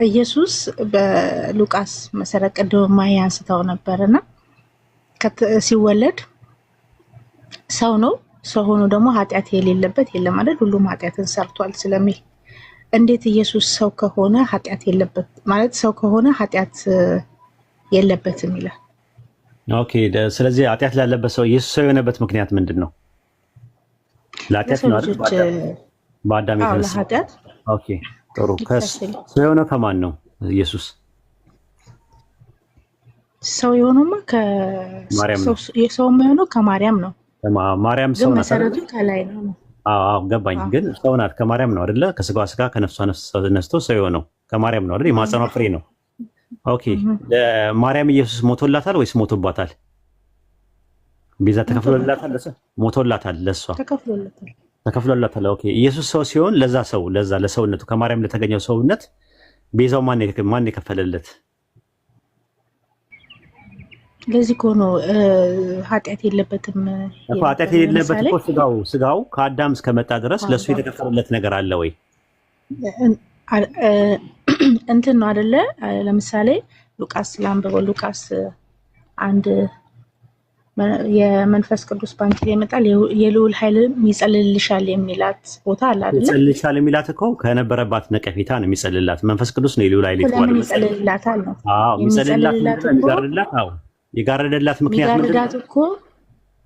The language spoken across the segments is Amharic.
ኢየሱስ በሉቃስ መሰረት ቅድም ማያ አንስተው ነበርና ሲወለድ ሰው ነው። ሰው ሆኖ ደግሞ ኃጢአት የሌለበት የለም አይደል? ሁሉም ኃጢአትን ሰርቷል ስለሚል እንዴት ኢየሱስ ሰው ከሆነ ኃጢአት የለበት ማለት ሰው ከሆነ ኃጢአት የለበትም ይላል? ኦኬ። ስለዚህ ኃጢአት ላለበት ሰው ኢየሱስ ሰው የሆነበት ምክንያት ምንድን ነው? ለኃጢአት ነው አይደል? በአዳም የተነሳ ለኃጢአት። ኦኬ ጥሩ። ሰው የሆነው ከማን ነው? ኢየሱስ ሰው የሆነውማ ሰው የሆነው ከማርያም ነው። ማርያም ሰው ናት። መሰረቱ ከላይ ነው። አዎ ገባኝ። ግን ሰው ናት ከማርያም ነው አይደለ? ከስጋዋ ስጋ ከነፍሷ ነፍስ ነስቶ ሰው የሆነው ከማርያም ነው አይደል? የማህፀኗ ፍሬ ነው። ኦኬ። ማርያም ኢየሱስ ሞቶላታል ወይስ ሞቶባታል? ቤዛ ተከፍሎላታል? ሞቶላታል። ለሷ ተከፍሎላታል። ኦኬ። ኢየሱስ ሰው ሲሆን ለዛ ለሰውነቱ ከማርያም ለተገኘው ሰውነት ቤዛው ማን የከፈለለት? ለዚህ እኮ ነው ኃጢአት የለበትም እኮ። ኃጢአት የሌለበት እኮ ስጋው ከአዳም እስከመጣ ድረስ ለሱ የተከፈለለት ነገር አለ ወይ? እንትን ነው አይደለ? ለምሳሌ ሉቃስ ላንብበው። ሉቃስ አንድ የመንፈስ ቅዱስ ባንቺ ላይ ይመጣል የልዑል ኃይል ይጸልልሻል የሚላት ቦታ አለ አይደለ? ይጸልልሻል የሚላት እኮ ከነበረባት ነቀፌታ ነው የሚጸልላት። መንፈስ ቅዱስ ነው የልዑል ኃይል ይተዋል። ይጸልልላታል ነው። አዎ የሚጸልልላት ይጋርድላት። አዎ የጋረደላት ምክንያት ምንድን ነው? እኮ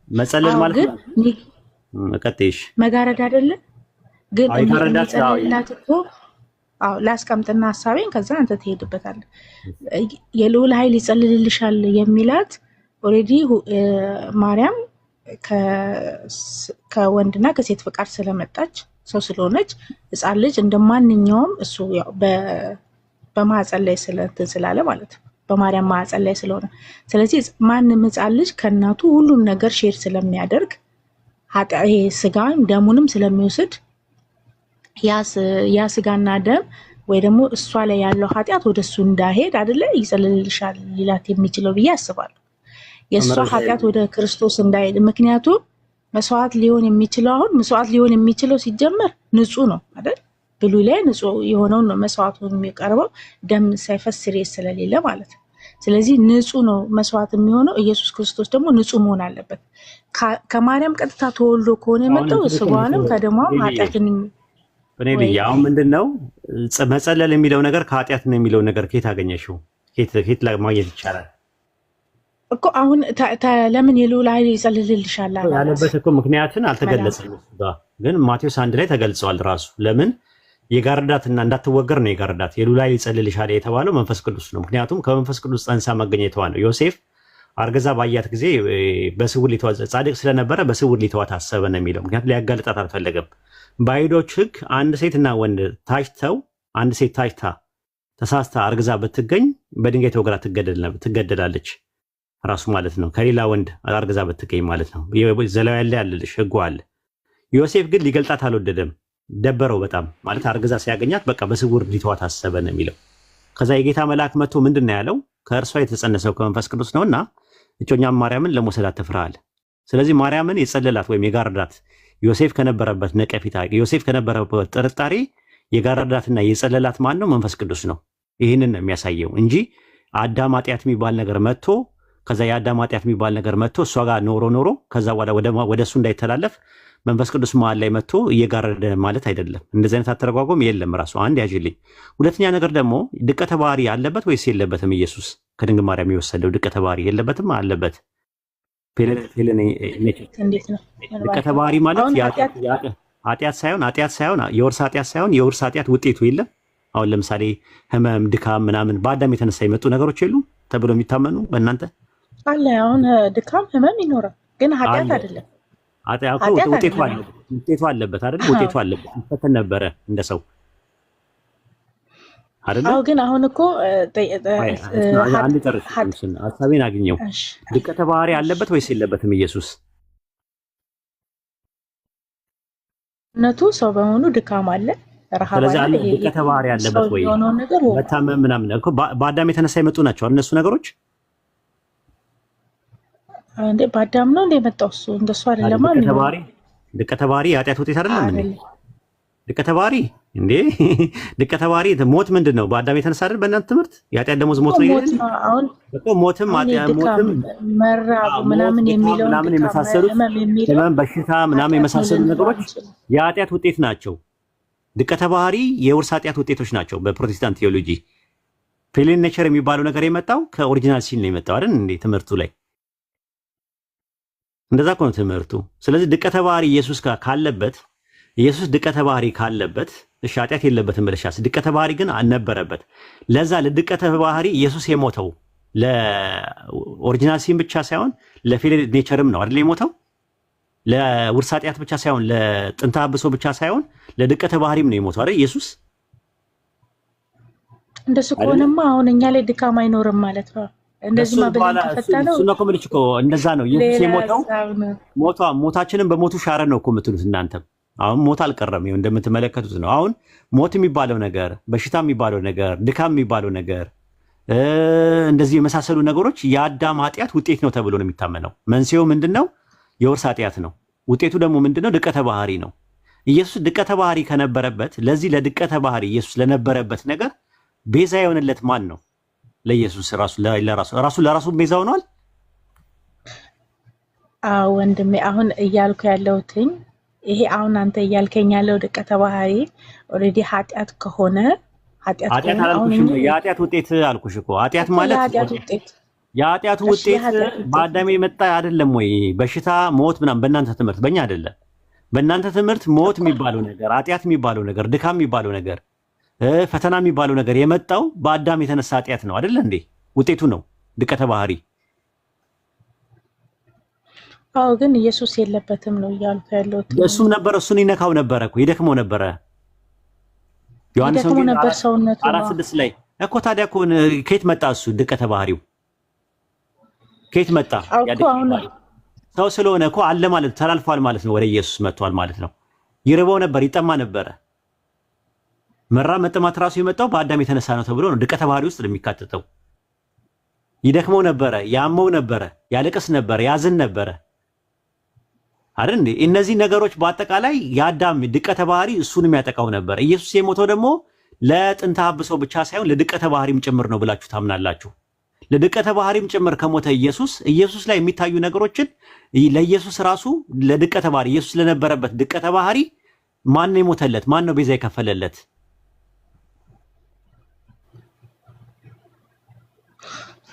መጸለል ማለት ነው። ቀጥይሽ መጋረድ አይደለ? ግን የሚጸልልላት እኮ ላስቀምጥና ሀሳቤን ከዛ አንተ ትሄድበታለህ። የልዑል ኃይል ይጸልልልሻል የሚላት ኦልሬዲ ማርያም ከወንድና ከሴት ፍቃድ ስለመጣች ሰው ስለሆነች ሕፃን ልጅ እንደማንኛውም እሱ ያው በማህፀን ላይ ስላለ ማለት ነው፣ በማርያም ማህፀን ላይ ስለሆነ፣ ስለዚህ ማንም ሕፃን ልጅ ከእናቱ ሁሉም ነገር ሼር ስለሚያደርግ ይሄ ስጋም ደሙንም ስለሚወስድ ያ ስጋና ደም ወይ ደግሞ እሷ ላይ ያለው ኃጢአት ወደ እሱ እንዳይሄድ አይደለ ይጸልልልሻል ሊላት የሚችለው ብዬ አስባለሁ። የእሷ ኃጢአት ወደ ክርስቶስ እንዳይሄድ። ምክንያቱም መስዋዕት ሊሆን የሚችለው ሲጀመር ንጹህ ነው አይደል? ብሉይ ላይ ንጹህ የሆነውን ነው መስዋዕቱን የሚቀርበው፣ ደም ሳይፈስ ስርየት ስለሌለ ማለት ነው። ስለዚህ ንጹህ ነው መስዋዕት የሚሆነው። ኢየሱስ ክርስቶስ ደግሞ ንጹህ መሆን አለበት። ከማርያም ቀጥታ ተወልዶ ከሆነ የመጣው ስጋዋንም ከደሟም ኃጢአትን እኔ ልጅ አሁን ምንድነው መጸለል የሚለው ነገር ከኃጢአት ነው የሚለው ነገር ከየት አገኘሽው? ከየት ማግኘት ይቻላል እኮ? አሁን ለምን የልዑል ኃይል ይጸልልልሻል ያለበት እኮ ምክንያትን አልተገለጸም። ግን ማቴዎስ 1 ላይ ተገልጿል ራሱ። ለምን የጋርዳትና እንዳትወገር ነው የጋርዳት። የልዑል ኃይል ይጸልልሻል የተባለው መንፈስ ቅዱስ ነው። ምክንያቱም ከመንፈስ ቅዱስ ጸንሳ መገኘቷ ነው። ዮሴፍ አርግዛ ባያት ጊዜ በስውር ሊተዋት ጻድቅ ስለነበረ በስውር ሊተዋት አሰበ ነው የሚለው። ምክንያቱም ሊያጋልጣት አልፈለገም። በአይሁዶች ሕግ አንድ ሴትና ወንድ ታጭተው አንድ ሴት ታጭታ ተሳስታ አርግዛ ብትገኝ በድንጋይ ተወግራ ትገደላለች ራሱ ማለት ነው። ከሌላ ወንድ አርግዛ ብትገኝ ማለት ነው። ዘሌዋውያን ላይ ያለልሽ ሕጉ አለ። ዮሴፍ ግን ሊገልጣት አልወደደም። ደበረው በጣም ማለት አርግዛ ሲያገኛት በቃ በስውር ሊተዋት አሰበ ነው የሚለው። ከዛ የጌታ መልአክ መጥቶ ምንድን ነው ያለው? ከእርሷ የተጸነሰው ከመንፈስ ቅዱስ ነውና እጮኛም ማርያምን ለመውሰድ አትፍራል። ስለዚህ ማርያምን የጸለላት ወይም የጋረዳት ዮሴፍ ከነበረበት ነቀፊታ፣ ዮሴፍ ከነበረበት ጥርጣሬ የጋረዳትና የጸለላት ማን ነው? መንፈስ ቅዱስ ነው። ይህንን ነው የሚያሳየው እንጂ አዳም ኃጢአት የሚባል ነገር መጥቶ ከዛ የአዳም ኃጢአት የሚባል ነገር መጥቶ እሷ ጋር ኖሮ ከዛ ወደ እሱ እንዳይተላለፍ መንፈስ ቅዱስ መሀል ላይ መጥቶ እየጋረደ ማለት አይደለም። እንደዚህ አይነት አተረጓጎም የለም። ራሱ አንድ ያዥልኝ። ሁለተኛ ነገር ደግሞ ድቀተ ባህሪ አለበት ወይስ የለበትም? ኢየሱስ ከድንግል ማርያም የወሰደው ድቀተ ባህሪ የለበትም አለበት? ድቀተ ባህሪ ማለት ኃጢአት ሳይሆን የውርስ ኃጢአት ሳይሆን የውርስ ኃጢአት ውጤቱ የለም። አሁን ለምሳሌ ህመም፣ ድካም ምናምን በአዳም የተነሳ የመጡ ነገሮች የሉ ተብሎ የሚታመኑ በእናንተ አለ። አሁን ድካም ህመም ይኖራል፣ ግን ኃጢአት አይደለም። ውጤቱ አለበት አይደል? ውጤቱ አለበት። ይፈተን ነበረ እንደ ሰው አይደል? አዎ። ግን አሁን እኮ አንድ ጨርሽ ሀሳቤን አግኘው። ድቀተ ባህሪ አለበት ወይስ የለበትም ኢየሱስ? እነቱ ሰው በመሆኑ ድካም አለ፣ ረሃብ አለ። ድቀተ ባህሪ አለበት ወይ? መታመም ምናምን እኮ በአዳም የተነሳ የመጡ ናቸው እነሱ ነገሮች። እንዴ በአዳም ነው እንደ የመጣው እሱ እንደሱ አይደለም። ድቀተ ባህሪ የኃጢአት ውጤት አይደለም እንዴ? ድቀተ ባህሪ እንዴ ድቀተ ባህሪ ሞት ምንድን ነው? በአዳም የተነሳ አይደል? በእናንተ ትምህርት የኃጢአት ደሞዝ ሞት ነው ይላል እኮ። ሞትም መራብ ምናምን የሚለው ምናምን የመሳሰሉት ህመም፣ በሽታ ምናምን የመሳሰሉ ነገሮች የኃጢአት ውጤት ናቸው። ድቀተ ባህሪ የውርስ ኃጢአት ውጤቶች ናቸው። በፕሮቴስታንት ቴዎሎጂ ፌሊን ኔቸር የሚባለው ነገር የመጣው ከኦሪጂናል ሲን ነው የመጣው አይደል እንዴ? ትምህርቱ ላይ እንደዛ እኮ ነው ትምህርቱ። ስለዚህ ድቀተ ባህሪ ኢየሱስ ካለበት ኢየሱስ ድቀተ ባህሪ ካለበት እሺ ኃጢአት የለበትም ብለሻስ፣ ድቀተ ባህሪ ግን አልነበረበት። ለዛ ለድቀተ ባህሪ ኢየሱስ የሞተው ለኦሪጂናል ሲን ብቻ ሳይሆን ለፌሊን ኔቸርም ነው አይደል የሞተው? ለውርስ ኃጢአት ብቻ ሳይሆን ለጥንተ አብሶ ብቻ ሳይሆን ለድቀተ ባህሪም ነው የሞተው አይደል ኢየሱስ? እንደሱ ከሆነማ አሁን እኛ ላይ ድካም አይኖርም ማለት ነው። እንደዚህ ማበለን ተፈታ ነው። እሱ ነው እኮ የምልሽ እኮ እንደዛ ነው ኢየሱስ የሞተው። ሞታችንን በሞቱ ሻረ ነው እኮ የምትሉት እናንተም። አሁን ሞት አልቀረም፣ ይኸው እንደምትመለከቱት ነው። አሁን ሞት የሚባለው ነገር፣ በሽታ የሚባለው ነገር፣ ድካም የሚባለው ነገር፣ እንደዚህ የመሳሰሉ ነገሮች የአዳም ኃጢአት ውጤት ነው ተብሎ ነው የሚታመነው። መንስኤው ምንድነው? የውርስ ኃጢአት ነው። ውጤቱ ደግሞ ምንድነው? ድቀተ ባህሪ ነው። ኢየሱስ ድቀተ ባህሪ ከነበረበት ለዚህ ለድቀተ ባህሪ ኢየሱስ ለነበረበት ነገር ቤዛ የሆነለት ማን ነው? ለኢየሱስ ለራሱ ቤዛ ሆኗል። ወንድሜ አሁን እያልኩ ያለሁትኝ ይሄ አሁን አንተ እያልከኝ ያለው ድቀተ ባህሪ ኦልሬዲ ኃጢአት ከሆነ የኃጢአት ውጤት አልኩሽ እኮ። ኃጢአት ማለት የኃጢአቱ ውጤት በአዳም የመጣ አይደለም ወይ? በሽታ ሞት ምናምን በእናንተ ትምህርት፣ በእኛ አይደለም። በእናንተ ትምህርት ሞት የሚባለው ነገር፣ ኃጢአት የሚባለው ነገር፣ ድካም የሚባለው ነገር፣ ፈተና የሚባለው ነገር የመጣው በአዳም የተነሳ ኃጢአት ነው አይደለ እንዴ? ውጤቱ ነው ድቀተ ባህሪ። አዎ ግን ኢየሱስ የለበትም ነው እያልኩ ያለሁት። እሱም ነበረ፣ እሱን ይነካው ነበረ እኮ፣ ይደክመው ነበረ። ዮሐንስ ወንጌል 4:6 ላይ እኮ። ታዲያ እኮ ከየት መጣ እሱ ድቀተ ባህሪው? ከየት መጣ? ሰው ስለሆነ እኮ አለ ማለት ተላልፏል ማለት ነው። ወደ ኢየሱስ መጥቷል ማለት ነው። ይርበው ነበር፣ ይጠማ ነበረ። መራብ መጠማት ራሱ የመጣው በአዳም የተነሳ ነው ተብሎ ነው ድቀተ ባህሪ ውስጥ የሚካተተው። ይደክመው ነበረ፣ ያመው ነበረ፣ ያለቅስ ነበረ፣ ያዝን ነበረ አይደል እንዴ? እነዚህ ነገሮች በአጠቃላይ የአዳም ድቀተ ባህሪ እሱን የሚያጠቃው ነበር። ኢየሱስ የሞተው ደግሞ ለጥንተ አብሶ ብቻ ሳይሆን ለድቀተ ባህሪም ጭምር ነው ብላችሁ ታምናላችሁ። ለድቀተ ባህሪም ጭምር ከሞተ ኢየሱስ ላይ የሚታዩ ነገሮችን ለኢየሱስ ራሱ ለድቀተ ባህሪ ኢየሱስ ለነበረበት ድቀተ ባህሪ ማን ነው የሞተለት? ማን ነው ቤዛ የከፈለለት?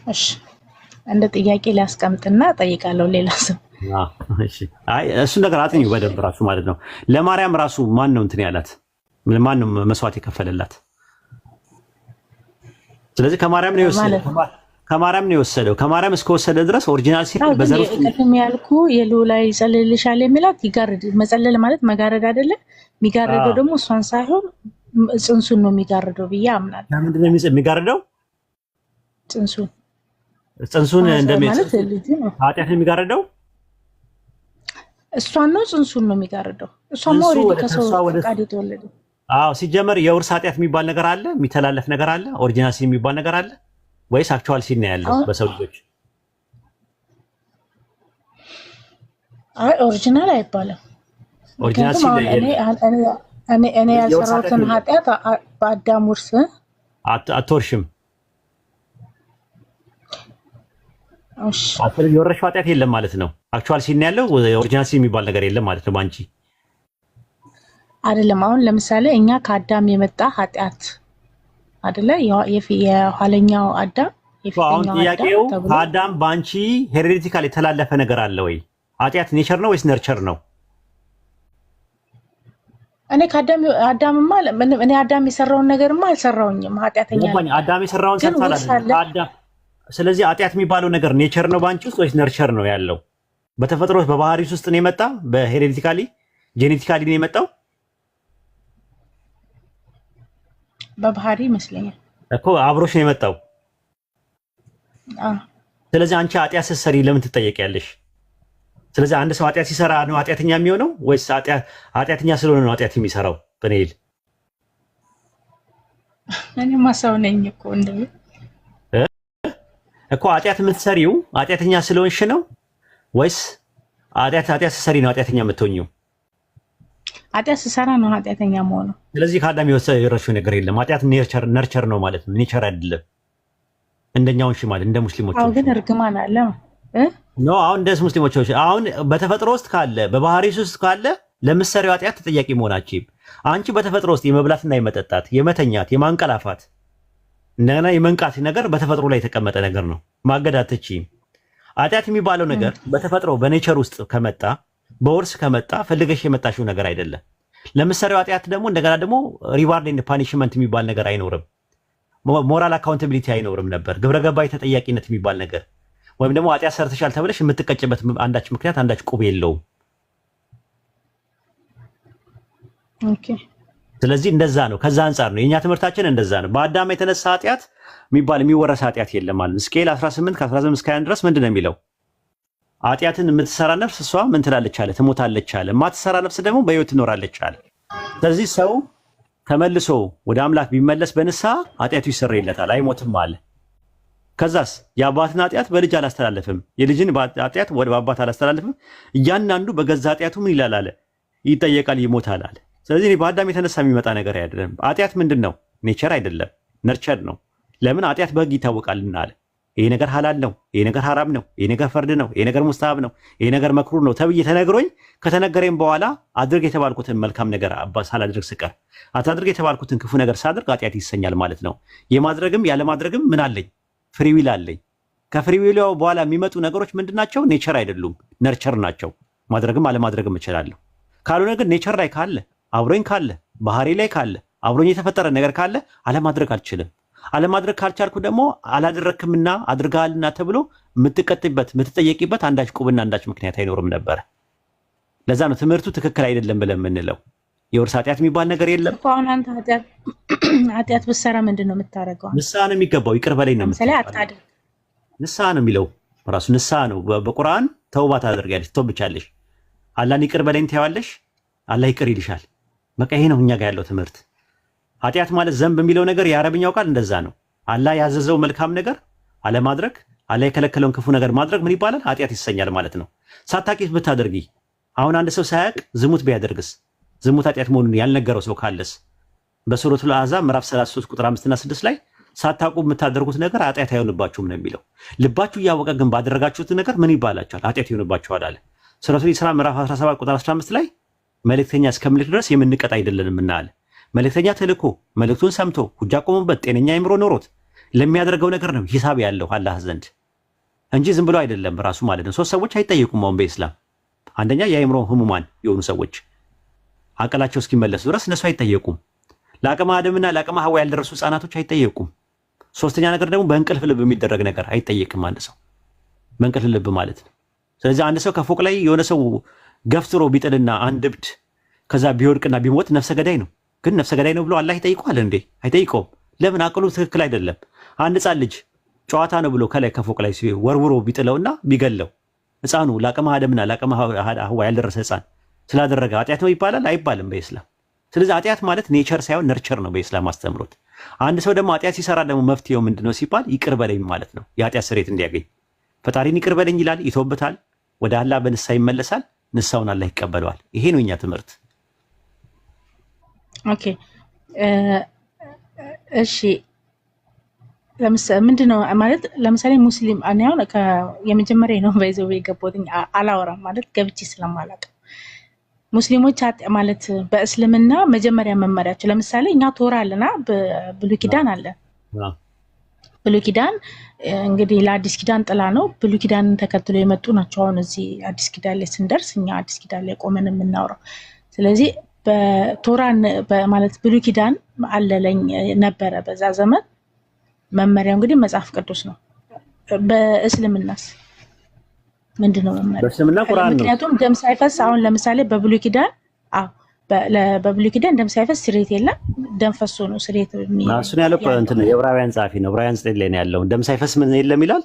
እሺ እንደ ጥያቄ ላስቀምጥና ጠይቃለሁ ሌላ ሰው። እሺ አይ እሱ ነገር አጥኚው በደንብ ራሱ ማለት ነው። ለማርያም ራሱ ማን ነው እንትን ያላት? ማን ነው መስዋዕት የከፈለላት? ስለዚህ ከማርያም ነው የወሰደው። ከማርያም ነው የወሰደው። ከማርያም እስከወሰደ ድረስ ኦሪጂናል ሲል በዘርፍ ከተም ያልኩ የሉላይ ይጸልልሻል የሚላት ይጋርድ። መጸለል ማለት መጋረድ አይደለ? የሚጋረደው ደግሞ እሷን ሳይሆን ጽንሱን ነው የሚጋርደው ብዬ አምናለሁ። ለምንድን ነው የሚጋርደው? ጽንሱን እንደሚያጽፍ ኃጢአትን የሚጋርደው እሷን ነው። ጽንሱን ነው የሚጋርደው። እሷን ነው ወደ ከሰው ፈቃድ የተወለደ። አዎ ሲጀመር የውርስ ኃጢአት የሚባል ነገር አለ፣ የሚተላለፍ ነገር አለ፣ ኦሪጂናል ሲን የሚባል ነገር አለ ወይስ አክቹዋል ሲን ነው ያለው በሰው ልጆች? አይ ኦሪጂናል አይባልም። ኦሪጂናል ሲን እኔ ያልሰራሁትን ኃጢአት በአዳም ውርስ አትወርሽም። አጥር የወረሽው ኃጢአት የለም ማለት ነው። አክቹዋል ሲን ያለው ኦሪጂናል ሲን የሚባል ነገር የለም ማለት ነው። ባንቺ አይደለም። አሁን ለምሳሌ እኛ ከአዳም የመጣ ኃጢአት አይደለ? የኋለኛው አዳም አሁን ጥያቄው ከአዳም ባንቺ ሄሬዲቲካል የተላለፈ ነገር አለ ወይ? ኃጢአት ኔቸር ነው ወይስ ነርቸር ነው? እኔ አዳምማ እኔ አዳም የሰራውን ነገርማ አልሰራውኝም። ኃጢአተኛ አዳም የሰራውን ሰርታል አዳም። ስለዚህ ኃጢአት የሚባለው ነገር ኔቸር ነው ባንቺ ውስጥ ወይስ ነርቸር ነው ያለው? በተፈጥሮ በባህሪ ውስጥ ነው የመጣ? በሄሬዲቲካሊ ጄኔቲካሊ ነው የመጣው? በባህሪ ይመስለኛል እኮ አብሮሽ ነው የመጣው። ስለዚህ አንቺ ኃጢአት ስትሰሪ ለምን ትጠየቂያለሽ? ስለዚህ አንድ ሰው ኃጢአት ሲሰራ ነው ኃጢአተኛ የሚሆነው ወይስ ኃጢአተኛ ስለሆነ ነው ኃጢአት የሚሰራው? በኔል እኔ ማሳው ነኝ እኮ እኮ ኃጢአት የምትሰሪው ኃጢአተኛ ስለሆንሽ ነው ወይስ ኃጢአት ስትሰሪ ነው ኃጢአተኛ የምትሆኚው? ኃጢአት ስሰራ ነው ኃጢአተኛ መሆኑ። ስለዚህ ከአዳም የወረሽው ነገር የለም። ኃጢአት ነርቸር ነው ማለት ነው፣ ኔቸር አይደለም። እንደኛውን ሽማል እንደ ሙስሊሞች አሁን ግን እርግማን አለ ነው። አሁን እንደ ሙስሊሞች አሁን በተፈጥሮ ውስጥ ካለ በባህሪሽ ውስጥ ካለ ለምሳሌው ኃጢአት ተጠያቂ መሆናችሁ አንቺ በተፈጥሮ ውስጥ የመብላትና የመጠጣት የመተኛት የማንቀላፋት እንደገና የመንቃት ነገር በተፈጥሮ ላይ የተቀመጠ ነገር ነው። ማገድ አትችይም። ኃጢአት የሚባለው ነገር በተፈጥሮ በኔቸር ውስጥ ከመጣ በውርስ ከመጣ ፈልገሽ የመጣሽው ነገር አይደለም። ለምሳሌው ኃጢአት ደግሞ እንደገና ደግሞ ሪዋርድ ኤንድ ፓኒሽመንት የሚባል ነገር አይኖርም። ሞራል አካውንታቢሊቲ አይኖርም ነበር። ግብረገባዊ ተጠያቂነት የሚባል ነገር ወይም ደግሞ ኃጢአት ሰርተሻል ተብለሽ የምትቀጭበት አንዳች ምክንያት አንዳች ቁብ የለውም። ኦኬ። ስለዚህ እንደዛ ነው። ከዛ አንጻር ነው የኛ ትምህርታችን እንደዛ ነው። በአዳም የተነሳ ኃጢአት የሚወረስ ኃጢአት የለም ማለት ነው። ሕዝቅኤል 18 ከ18 እስከ 21 ድረስ ምንድን ነው የሚለው? ኃጢአትን የምትሰራ ነፍስ እሷ ምን ትላለች አለ? ትሞታለች አለ። የማትሰራ ነፍስ ደግሞ በሕይወት ትኖራለች አለ። ስለዚህ ሰው ተመልሶ ወደ አምላክ ቢመለስ በንስሐ ኃጢአቱ ይሰረይለታል፣ አይሞትም አለ። ከዛስ የአባትን ኃጢአት በልጅ አላስተላለፍም፣ የልጅን ኃጢአት ወደ አባት አላስተላለፍም። እያንዳንዱ በገዛ ኃጢአቱ ምን ይላል አለ? ይጠየቃል፣ ይሞታል አለ። ስለዚህ በአዳም የተነሳ የሚመጣ ነገር አይደለም። ኃጢአት ምንድን ነው? ኔቸር አይደለም፣ ነርቸር ነው። ለምን? ኃጢአት በሕግ ይታወቃልና አለ። ይሄ ነገር ሐላል ነው፣ ይሄ ነገር ሐራም ነው፣ ይሄ ነገር ፈርድ ነው፣ ይሄ ነገር ሙስታሃብ ነው፣ ይሄ ነገር መክሩህ ነው ተብዬ ተነግሮኝ ከተነገረኝ በኋላ አድርግ የተባልኩትን መልካም ነገር ሳላድርግ ስቀር አታድርግ የተባልኩትን ክፉ ነገር ሳድርግ ኃጢአት ይሰኛል ማለት ነው። የማድረግም ያለማድረግም ምን አለኝ? ፍሪዊል አለኝ። ከፍሪዊል በኋላ የሚመጡ ነገሮች ምንድናቸው? ኔቸር አይደሉም፣ ነርቸር ናቸው። ማድረግም አለማድረግም እችላለሁ። ካልሆነ ግን ኔቸር ላይ ካለ አብሮኝ ካለ ባህሪ ላይ ካለ አብሮኝ የተፈጠረ ነገር ካለ አለማድረግ አልችልም። አለማድረግ ካልቻልኩ ደግሞ አላደረክምና አድርጋልና ተብሎ የምትቀጥበት የምትጠየቂበት አንዳች ቁብና አንዳች ምክንያት አይኖርም ነበር። ለዛ ነው ትምህርቱ ትክክል አይደለም ብለን የምንለው። የውርስ ኃጢአት የሚባል ነገር የለም። አሁን አንተ ኃጢአት ብትሰራ ምንድን ነው የምታደርገው? ንስሐ ነው የሚገባው። ይቅር በለኝ ነው ለምሳሌ አታድርግ። ንስሐ ነው የሚለው ራሱ ንስሐ ነው። በቁርአን ተውባ ታደርጊያለሽ፣ ትተውብቻለሽ። አላህን ይቅር በለኝ ትያዋለሽ፣ አላህ ይቅር ይልሻል። በቃ ይሄ ነው እኛ ጋር ያለው ትምህርት። ኃጢአት ማለት ዘንብ የሚለው ነገር የአረብኛው ቃል እንደዛ ነው። አላህ ያዘዘው መልካም ነገር አለማድረግ፣ አላህ የከለከለውን ክፉ ነገር ማድረግ ምን ይባላል? ኃጢአት ይሰኛል ማለት ነው። ሳታቂስ ብታደርጊ አሁን አንድ ሰው ሳያውቅ ዝሙት ቢያደርግስ ዝሙት ኃጢአት መሆኑን ያልነገረው ሰው ካለስ በሱረቱል አሕዛብ ምዕራፍ 33 ቁጥር 5 እና 6 ላይ ሳታውቁ የምታደርጉት ነገር ኃጢአት አይሆንባችሁም ነው የሚለው። ልባችሁ እያወቀ ግን ባደረጋችሁት ነገር ምን ይባላችኋል? ኃጢአት ይሆንባችኋል አለ። ሱረቱል ኢስራ ምዕራፍ 17 ቁጥር 15 ላይ መልእክተኛ እስከምልክ ድረስ የምንቀጥ አይደለንም እና አለ። መልእክተኛ ተልኮ መልእክቱን ሰምቶ ሁጃ ቆሞበት ጤነኛ አይምሮ ኖሮት ለሚያደርገው ነገር ነው ሂሳብ ያለው አላህ ዘንድ እንጂ ዝም ብሎ አይደለም ራሱ ማለት ነው። ሶስት ሰዎች አይጠየቁም አሁን በኢስላም። አንደኛ የአይምሮ ህሙማን የሆኑ ሰዎች አቅላቸው እስኪመለሱ ድረስ እነሱ አይጠየቁም። ለአቅመ አደምና ለአቅመ ሐዋ ያልደረሱ ህፃናቶች አይጠየቁም። ሶስተኛ ነገር ደግሞ በእንቅልፍ ልብ የሚደረግ ነገር አይጠየቅም አንድ ሰው በእንቅልፍ ልብ ማለት ነው። ስለዚህ አንድ ሰው ከፎቅ ላይ የሆነ ሰው ገፍትሮ ቢጥልና አንድ እብድ ከዛ ቢወድቅና ቢሞት ነፍሰ ገዳይ ነው። ግን ነፍሰ ገዳይ ነው ብሎ አላህ ይጠይቀዋል እንዴ? አይጠይቀውም። ለምን? አቅሉ ትክክል አይደለም። አንድ ህፃን ልጅ ጨዋታ ነው ብሎ ከላይ ከፎቅ ላይ ወርውሮ ቢጥለውና ቢገለው ህፃኑ ለአቅመ አደምና ለአቅመ ሐዋ ያልደረሰ ህፃን ስላደረገ ኃጢአት ነው ይባላል? አይባልም በኢስላም። ስለዚህ ኃጢአት ማለት ኔቸር ሳይሆን ነርቸር ነው በኢስላም አስተምሮት። አንድ ሰው ደግሞ ኃጢአት ሲሰራ ደግሞ መፍትሄው ምንድነው ሲባል ይቅር በለኝ ማለት ነው። የኃጢአት ስርየት እንዲያገኝ ፈጣሪን ይቅር በለኝ ይላል፣ ይተውበታል፣ ወደ አላህ በንስሐ ይመለሳል፣ ንስሐውን አላህ ይቀበለዋል። ይሄ ነው እኛ ትምህርት። ኦኬ እሺ። ለምሳሌ ምንድነው ማለት ለምሳሌ ሙስሊም እኔ አሁን የመጀመሪያ ነው በይዘው የገባሁት አላወራም ማለት ገብቼ ስለማላውቅ ሙስሊሞች ማለት በእስልምና መጀመሪያ መመሪያቸው ለምሳሌ እኛ ቶራ አለና ብሉይ ኪዳን አለ። ብሉይ ኪዳን እንግዲህ ለአዲስ ኪዳን ጥላ ነው። ብሉይ ኪዳንን ተከትሎ የመጡ ናቸው። አሁን እዚህ አዲስ ኪዳን ላይ ስንደርስ እኛ አዲስ ኪዳን ላይ ቆመን የምናወራው። ስለዚህ በቶራን ማለት ብሉይ ኪዳን አለለኝ ነበረ በዛ ዘመን። መመሪያው እንግዲህ መጽሐፍ ቅዱስ ነው። በእስልምናስ ምንድነው መመሪያው? በእስልምና ቁርአን ነው። ምክንያቱም ደም ሳይፈስ አሁን ለምሳሌ በብሉይ ኪዳን በብሉይ ኪዳን ደም ሳይፈስ ስርየት የለም። ደም ፈሶ ነው ስርየት እሱን ያለው እንትን የዕብራውያን ጸሐፊ ነው። ዕብራውያን 9 ላይ ነው ያለው። ደም ሳይፈስ ምን የለም ይላል፣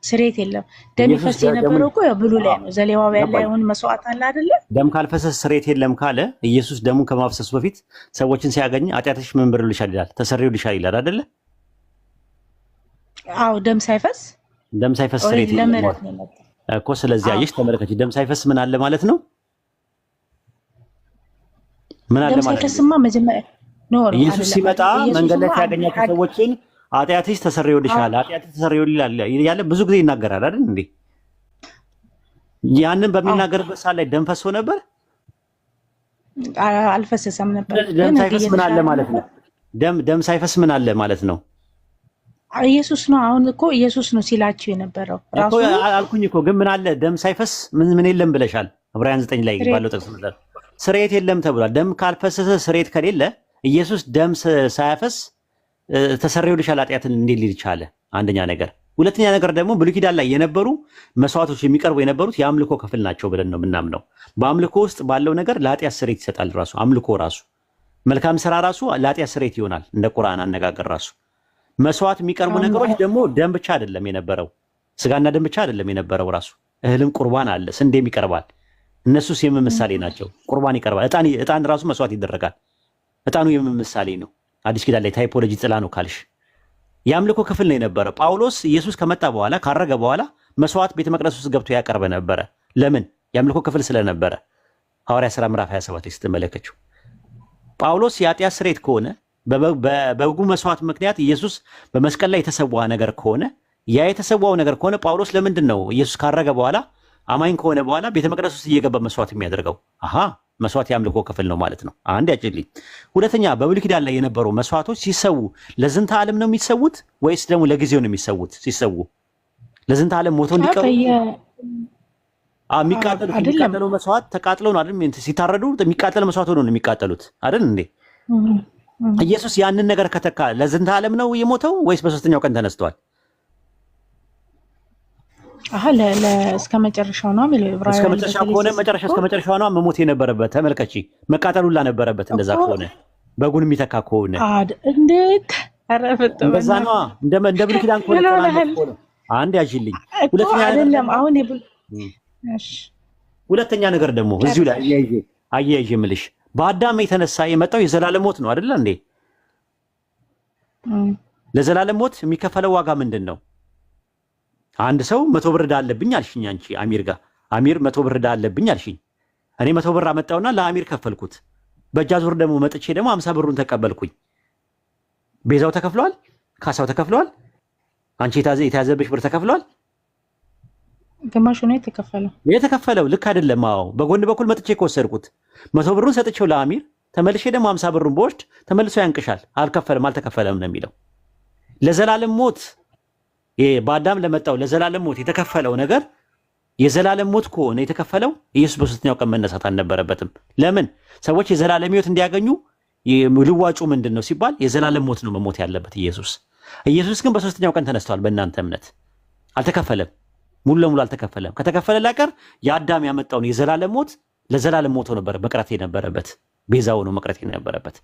ስርየት የለም። ደም ይፈስ የነበረው እኮ ያው ብሉይ ላይ ነው። ዘሌዋውያን ላይ አሁን መስዋዕት አለ አይደለ? ደም ካልፈሰስ ስርየት የለም ካለ ኢየሱስ ደሙን ከማፍሰሱ በፊት ሰዎችን ሲያገኝ ኃጢአትሽ ምን ብሎልሻል ይላል፣ ተሰርዮልሻል ይላል አይደለ? አዎ ደም ሳይፈስ ስርየት የለም እኮ። ስለዚህ አየሽ ተመለከች፣ ደም ሳይፈስ ምን አለ ማለት ነው? ምን አለ ደም ማለት ነው? ሳይፈስማ መጀመሪያ ኖ ኢየሱስ ሲመጣ መንገድ ላይ ያገኛቸው ሰዎችን ኃጢአትሽ ተሰርዮልሻል፣ ኃጢአትሽ ተሰርዮልሻል ያለ ብዙ ጊዜ ይናገራል አይደል እንዴ? ያንን በሚናገርበት ሰዓት ላይ ደም ፈሶ ነበር? አልፈሰሰም ነበር። ደም ሳይፈስ ምን አለ ማለት ነው? ደም ሳይፈስ ምን አለ ማለት ነው? ኢየሱስ ነው። አሁን እኮ ኢየሱስ ነው ሲላችሁ የነበረው ራሱ አልኩኝ እኮ። ግን ምን አለ ደም ሳይፈስ ምን የለም ብለሻል። ዕብራውያን 9 ላይ ባለው ጥቅስ መሰረት ስርየት የለም ተብሏል። ደም ካልፈሰሰ ስርየት ከሌለ ኢየሱስ ደም ሳያፈስ ተሰርዮልሻል ኃጢአትን እንዴት ሊል ቻለ? አንደኛ ነገር። ሁለተኛ ነገር ደግሞ ብሉይ ኪዳን ላይ የነበሩ መስዋዕቶች የሚቀርቡ የነበሩት የአምልኮ ክፍል ናቸው ብለን ነው የምናምነው። በአምልኮ ውስጥ ባለው ነገር ለኃጢአት ስርየት ይሰጣል። ራሱ አምልኮ ራሱ መልካም ስራ ራሱ ለኃጢአት ስርየት ይሆናል። እንደ ቁርአን አነጋገር ራሱ መስዋዕት የሚቀርቡ ነገሮች ደግሞ ደም ብቻ አይደለም የነበረው፣ ስጋና ደም ብቻ አይደለም የነበረው። ራሱ እህልም ቁርባን አለ፣ ስንዴም ይቀርባል። እነሱስ የምን ምሳሌ ናቸው? ቁርባን ይቀርባል። እጣን ራሱ መስዋዕት ይደረጋል። እጣኑ የምን ምሳሌ ነው? አዲስ ኪዳን ላይ ታይፖሎጂ ጥላ ነው ካልሽ የአምልኮ ክፍል ነው የነበረ። ጳውሎስ ኢየሱስ ከመጣ በኋላ ካረገ በኋላ መስዋዕት ቤተ መቅደስ ውስጥ ገብቶ ያቀርበ ነበረ። ለምን? የአምልኮ ክፍል ስለነበረ። ሐዋርያ ሥራ ምዕራፍ 27 ስትመለከቱ ጳውሎስ የኃጢአት ስርየት ከሆነ በበጉ መስዋዕት ምክንያት ኢየሱስ በመስቀል ላይ የተሰዋ ነገር ከሆነ ያ የተሰዋው ነገር ከሆነ ጳውሎስ ለምንድን ነው ኢየሱስ ካረገ በኋላ አማኝ ከሆነ በኋላ ቤተ መቅደስ ውስጥ እየገባ መስዋዕት የሚያደርገው? አሃ መስዋዕት የአምልኮ ክፍል ነው ማለት ነው። አንድ ያጭልኝ። ሁለተኛ በብሉይ ኪዳን ላይ የነበሩ መስዋዕቶች ሲሰዉ ለዝንተ ዓለም ነው የሚሰዉት ወይስ ደግሞ ለጊዜው ነው የሚሰዉት? ሲሰዉ ለዝንተ ዓለም ሞቶ እንዲቀሩ የሚቃጠለው መስዋዕት ተቃጥለው ነው አይደል? ሲታረዱ የሚቃጠል መስዋዕት ሆኖ ነው የሚቃጠሉት አይደል እንዴ? ኢየሱስ ያንን ነገር ከተካ ለዝንተ ዓለም ነው የሞተው ወይስ በሶስተኛው ቀን ተነስቷል? እስከ መጨረሻው ነው የሚለው ዕብራውያን። እስከ መጨረሻው ከሆነ እስከ መጨረሻው ነው መሞት የነበረበት። ተመልከቺ፣ መቃጠሉላ ነበረበት። እንደዛ ከሆነ በጉን የሚተካ ከሆነ እንዴት አረፈተ በዛ ነው። እንደ ብሉይ ኪዳን ከሆነ አንድ ያዥልኝ። ሁለተኛ አይደለም አሁን ሁለተኛ ነገር ደግሞ እዚሁ ላይ አያይዤ የምልሽ በአዳም የተነሳ የመጣው የዘላለም ሞት ነው አይደል እንዴ? ለዘላለም ሞት የሚከፈለው ዋጋ ምንድን ነው? አንድ ሰው 100 ብር ዕዳ አለብኝ አልሽኝ። አንቺ አሚር 100 ብር ዕዳ አለብኝ አልሽኝ። እኔ 100 ብር አመጣውና ለአሚር ከፈልኩት። በእጃ ዙር ደግሞ መጥቼ ደግሞ 50 ብሩን ተቀበልኩኝ። ቤዛው ተከፍሏል? ካሳው ተከፍሏል? አንቺ የተያዘብሽ ብር ተከፍሏል? ግማሹ ነው የተከፈለው። ልክ አይደለም? አዎ በጎን በኩል መጥቼ ከወሰድኩት 100 ብሩን ሰጥቼው ለአሚር ተመልሼ ደግሞ 50 ብሩን በወስድ ተመልሶ ያንቅሻል። አልተከፈለም ነው የሚለው። ለዘላለም ሞት በአዳም ለመጣው ለዘላለም ሞት የተከፈለው ነገር የዘላለም ሞት ከሆነ የተከፈለው ኢየሱስ በሶስተኛው ቀን መነሳት አልነበረበትም። ለምን? ሰዎች የዘላለም ሕይወት እንዲያገኙ ልዋጩ ምንድን ነው ሲባል የዘላለም ሞት ነው መሞት ያለበት ኢየሱስ። ኢየሱስ ግን በሶስተኛው ቀን ተነስቷል። በእናንተ እምነት አልተከፈለም፣ ሙሉ ለሙሉ አልተከፈለም። ከተከፈለ ላቀር የአዳም ያመጣውን የዘላለም ሞት ለዘላለም ሞቶ ነበር መቅረት የነበረበት፣ ቤዛው ነው መቅረት የነበረበት።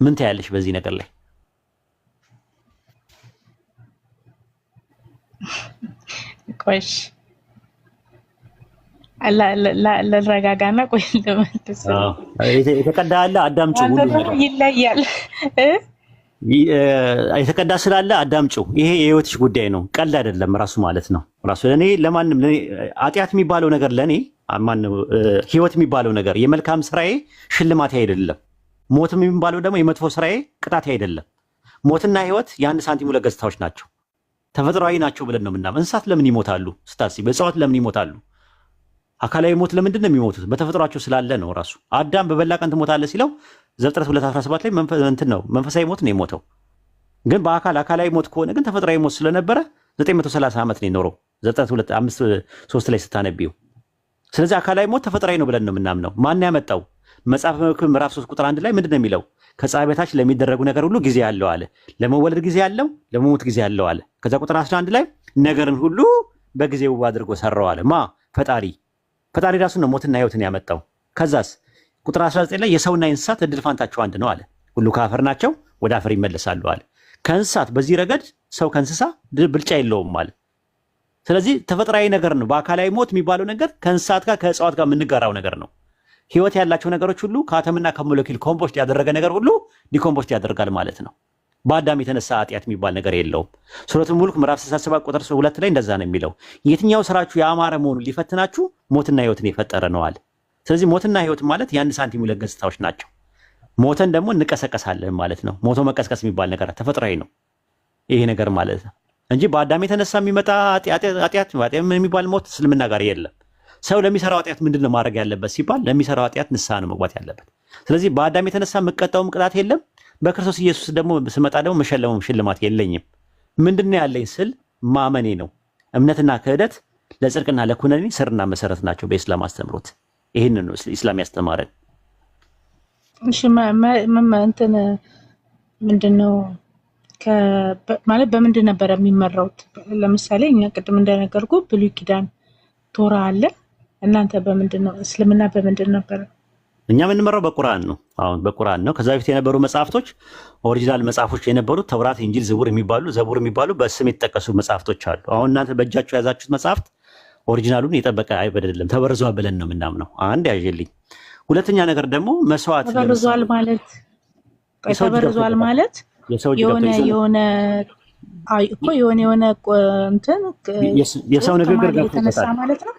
ምን ታያለሽ በዚህ ነገር ላይ? ቆይሽ ለረጋጋና ቆይ ለመልስ የተቀዳ አለ አዳምጪው። ሁሉ ነገር ይለያል። የተቀዳ ስላለ አዳምጪው። ይሄ የህይወትሽ ጉዳይ ነው፣ ቀልድ አይደለም ራሱ ማለት ነው። ራሱ ለኔ ለማንም ኃጢአት የሚባለው ነገር ለኔ ማነው ህይወት የሚባለው ነገር የመልካም ስራዬ ሽልማት አይደለም። ሞት የሚባለው ደግሞ የመጥፎ ስራዬ ቅጣት አይደለም። ሞትና ህይወት የአንድ ሳንቲም ሁለት ገጽታዎች ናቸው። ተፈጥሯዊ ናቸው ብለን ነው የምናምን። እንስሳት ለምን ይሞታሉ ስታስቢ? እጽዋት ለምን ይሞታሉ? አካላዊ ሞት ለምንድን ነው የሚሞቱት? በተፈጥሯቸው ስላለ ነው። ራሱ አዳም በበላ ቀን ትሞታለህ ሲለው ዘፍጥረት 2:17 ላይ መንፈሳዊ ሞት ነው የሞተው። ግን አካላዊ ሞት ከሆነ ግን ተፈጥሯዊ ሞት ስለነበረ 930 ዓመት ነው የኖረው ዘፍጥረት 2:5-3 ላይ ስታነቢው። ስለዚህ አካላዊ ሞት ተፈጥሯዊ ነው ብለን ነው የምናምነው። ማን ያመጣው? መጽሐፈ መክብብ ምዕራፍ 3 ቁጥር 1 ላይ ምንድን ነው የሚለው? ከፀሐይ በታች ለሚደረጉ ነገር ሁሉ ጊዜ አለው አለ። ለመወለድ ጊዜ አለው፣ ለመሞት ጊዜ አለው አለ። ከዛ ቁጥር 11 ላይ ነገርን ሁሉ በጊዜው አድርጎ ሰራው አለ። ፈጣሪ ራሱ ነው ሞትና ህይወትን ያመጣው። ከዛስ ቁጥር 19 ላይ የሰውና የእንስሳት እድል ፋንታቸው አንድ ነው አለ። ሁሉ ከአፈር ናቸው፣ ወደ አፈር ይመለሳሉ አለ። ከእንስሳት በዚህ ረገድ ሰው ከእንስሳ ብልጫ የለውም አለ። ስለዚህ ተፈጥሯዊ ነገር ነው። በአካላዊ ሞት የሚባለው ነገር ከእንስሳት ጋር ከእጽዋት ጋር የምንጋራው ነገር ነው። ህይወት ያላቸው ነገሮች ሁሉ ከአተምና ከሞለኪል ኮምፖስት ያደረገ ነገር ሁሉ ዲኮምፖስት ያደርጋል ማለት ነው። በአዳም የተነሳ ኃጢአት የሚባል ነገር የለውም። ሱረቱል ሙልክ ምዕራፍ 67 ቁጥር 2 ላይ እንደዛ ነው የሚለው። የትኛው ስራችሁ ያማረ መሆኑን ሊፈትናችሁ ሞትና ህይወትን የፈጠረ ነው አለ። ስለዚህ ሞትና ህይወት ማለት የአንድ ሳንቲም ሁለት ገጽታዎች ናቸው። ሞተን ደግሞ እንቀሰቀሳለን ማለት ነው። ሞቶ መቀስቀስ የሚባል ነገር ተፈጥሯዊ ነው ይሄ ነገር ማለት ነው እንጂ በአዳም የተነሳ የሚመጣ ኃጢአት የሚባል ሞት እስልምና ጋር የለም። ሰው ለሚሰራው ኃጢአት ምንድን ነው ማድረግ ያለበት ሲባል ለሚሰራው ኃጢአት ንስሐ ነው መግባት ያለበት። ስለዚህ በአዳም የተነሳ የምቀጣውም ቅጣት የለም። በክርስቶስ ኢየሱስ ደግሞ ስመጣ ደግሞ መሸለመው ሽልማት የለኝም። ምንድን ነው ያለኝ ስል ማመኔ ነው። እምነትና ክህደት ለጽድቅና ለኩነኔ ስርና መሰረት ናቸው በኢስላም አስተምሮት። ይህንን ነው ኢስላም ያስተማረን። እሺ እንትን ምንድነው ማለት በምንድን ነበር የሚመራውት? ለምሳሌ እኛ ቅድም እንደነገርኩ ብሉይ ኪዳን ቶራ አለ። እናንተ በምንድን ነው? እስልምና በምንድን ነበር? እኛ የምንመራው በቁርአን ነው። አሁን በቁርአን ነው። ከዛ በፊት የነበሩ መጽሐፍቶች ኦሪጂናል መጽሐፎች የነበሩት ተውራት፣ ኢንጂል፣ ዘቡር የሚባሉ በስም የተጠቀሱ መጽሐፍቶች አሉ። አሁን እናንተ በእጃችሁ የያዛችሁት መጽሐፍት ኦሪጂናሉን የጠበቀ አይደለም፣ ተበርዟል ብለን ነው የምናምነው። አንድ ያዥልኝ። ሁለተኛ ነገር ደግሞ መስዋዕት ተበርዟል ማለት የሆነ እንትን የሰው ንግግር የተነሳ ማለት ነው።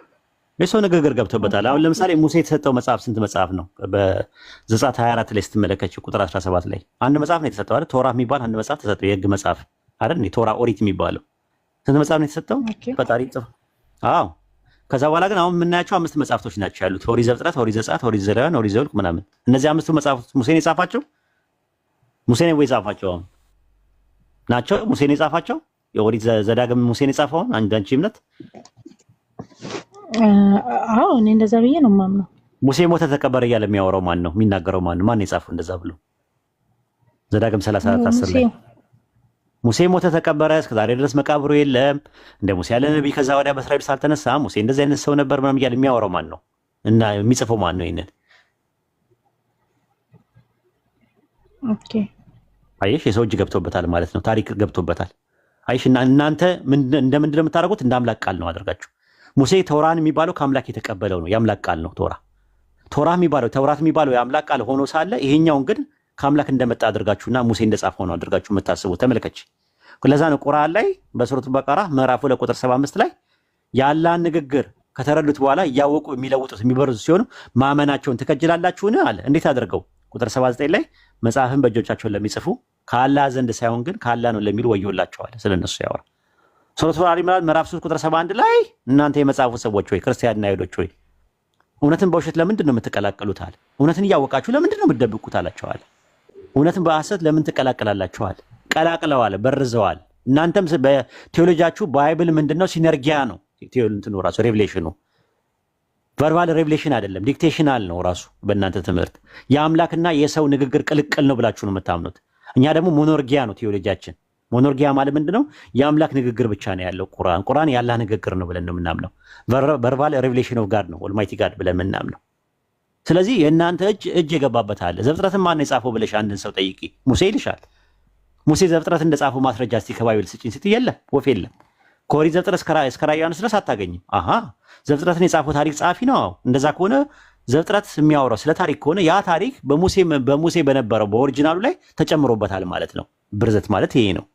የሰው ንግግር ገብቶበታል። አሁን ለምሳሌ ሙሴ የተሰጠው መጽሐፍ ስንት መጽሐፍ ነው? በዘጸአት 24 ላይ ስትመለከችው ቁጥር 17 ላይ አንድ መጽሐፍ ነው የተሰጠው አይደል? ቶራ የሚባል አንድ መጽሐፍ ተሰጠው፣ የህግ መጽሐፍ አይደል? ቶራ ኦሪት የሚባለው ስንት መጽሐፍ ነው የተሰጠው? ፈጣሪ ጽፍ። አዎ። ከዛ በኋላ ግን አሁን የምናያቸው 5 መጽሐፍቶች ናቸው ያሉት። ኦሪት ዘፍጥረት፣ ኦሪት ዘጸአት፣ ኦሪት ዘሌዋውያን፣ ኦሪት ዘኍልቍ ምናምን። እነዚህ 5ቱ መጽሐፍት ሙሴ ነው የጻፋቸው? ሙሴ ነው የጻፋቸው ናቸው? ሙሴ ነው የጻፋቸው? የኦሪት ዘዳግም ሙሴ ነው የጻፈው? አንቺ እምነት? አዎ እኔ እንደዛ ብዬ ነው የማምነው። ሙሴ ሞተ ተቀበረ እያለ የሚያወራው ማን ነው? የሚናገረው ማን ነው? ማን የጻፈው እንደዛ ብሎ? ዘዳግም 34:10 ላይ ሙሴ ሞተ ተቀበረ፣ እስከዛሬ ድረስ መቃብሩ የለም፣ እንደ ሙሴ ያለ ነቢይ ከዛ ወዲያ በእስራኤል ሳልተነሳ ሙሴ እንደዚህ አይነት ሰው ነበር ምናምን እያለ የሚያወራው ማን ነው? እና የሚጽፈው ማን ነው? ይሄንን ኦኬ። አየሽ፣ የሰው እጅ ገብቶበታል ማለት ነው። ታሪክ ገብቶበታል። አይሽ እና እናንተ እንደምንድን ነው የምታደርጉት? እንደ አምላክ ቃል ነው አድርጋችሁ። ሙሴ ተውራን የሚባለው ከአምላክ የተቀበለው ነው፣ የአምላክ ቃል ነው። ተውራት የሚባለው የአምላክ ቃል ሆኖ ሳለ ይሄኛውን ግን ከአምላክ እንደመጣ አድርጋችሁና ሙሴ እንደጻፈው ነው አድርጋችሁ የምታስቡ። ተመልከች። ለዛ ነው ቁርአን ላይ በሱረቱ በቀራ ምዕራፍ 2 ቁጥር 75 ላይ የአላህን ንግግር ከተረዱት በኋላ እያወቁ የሚለውጡት የሚበርዙ ሲሆኑ ማመናቸውን ትከጅላላችሁን አለ። እንዴት አድርገው? ቁጥር 79 ላይ መጽሐፍን በእጆቻቸው ለሚጽፉ ከአላህ ዘንድ ሳይሆን ግን ከአላህ ነው ለሚሉ ወዮላቸዋል። ስለነሱ ያወራ። ሱረቱ አሊ ኢምራን ምዕራፍ 3 ቁጥር 71 ላይ እናንተ የመጽሐፉ ሰዎች ሆይ ክርስቲያንና አይሁዶች ሆይ እውነትን በውሸት ለምንድን ነው የምትቀላቀሉት አለ። እውነትን እያወቃችሁ ለምንድን ነው የምትደብቁት አላቸዋል። እውነትን በሐሰት ለምን ትቀላቀላላችኋል? ቀላቅለዋል፣ በርዘዋል። እናንተም በቴዎሎጂያችሁ ባይብል ምንድነው? ሲነርጊያ ነው። እንትኑ ራሱ ሬቭሌሽኑ ቨርባል ሬቭሌሽን አይደለም፣ ዲክቴሽናል ነው ራሱ። በእናንተ ትምህርት የአምላክና የሰው ንግግር ቅልቅል ነው ብላችሁ ነው የምታምኑት። እኛ ደግሞ ሞኖርጊያ ነው ቴዎሎጂያችን። ሞኖርጊያ ማለት ምንድነው? የአምላክ ንግግር ብቻ ነው ያለው። ቁርአን የአላህ ንግግር ነው ብለን ነው የምናምነው። ቨርባል ሬቭሌሽን ኦፍ ጋድ ነው፣ ኦልማይቲ ጋድ ብለን የምናምነው። ስለዚህ የእናንተ እጅ የገባበት አለ። ዘፍጥረትን ማን የጻፈው ብለሽ አንድን ሰው ጠይቂ፣ ሙሴ ይልሻል። ሙሴ ዘፍጥረት እንደጻፈው ማስረጃ እስቲ ከባይብል ስጪኝ ስትይ የለም፣ ወፍ የለም። ከኦሪት ዘፍጥረት እስከ ራዕየ ዮሐንስ ድረስ አታገኝም። አሃ ዘፍጥረትን የጻፈው ታሪክ ጸሐፊ ነው። እንደዛ ከሆነ ዘፍጥረት የሚያወራው ስለ ታሪክ ከሆነ ያ ታሪክ በሙሴ በነበረው በኦሪጂናሉ ላይ ተጨምሮበታል ማለት ነው። ብርዘት ማለት ይሄ ነው።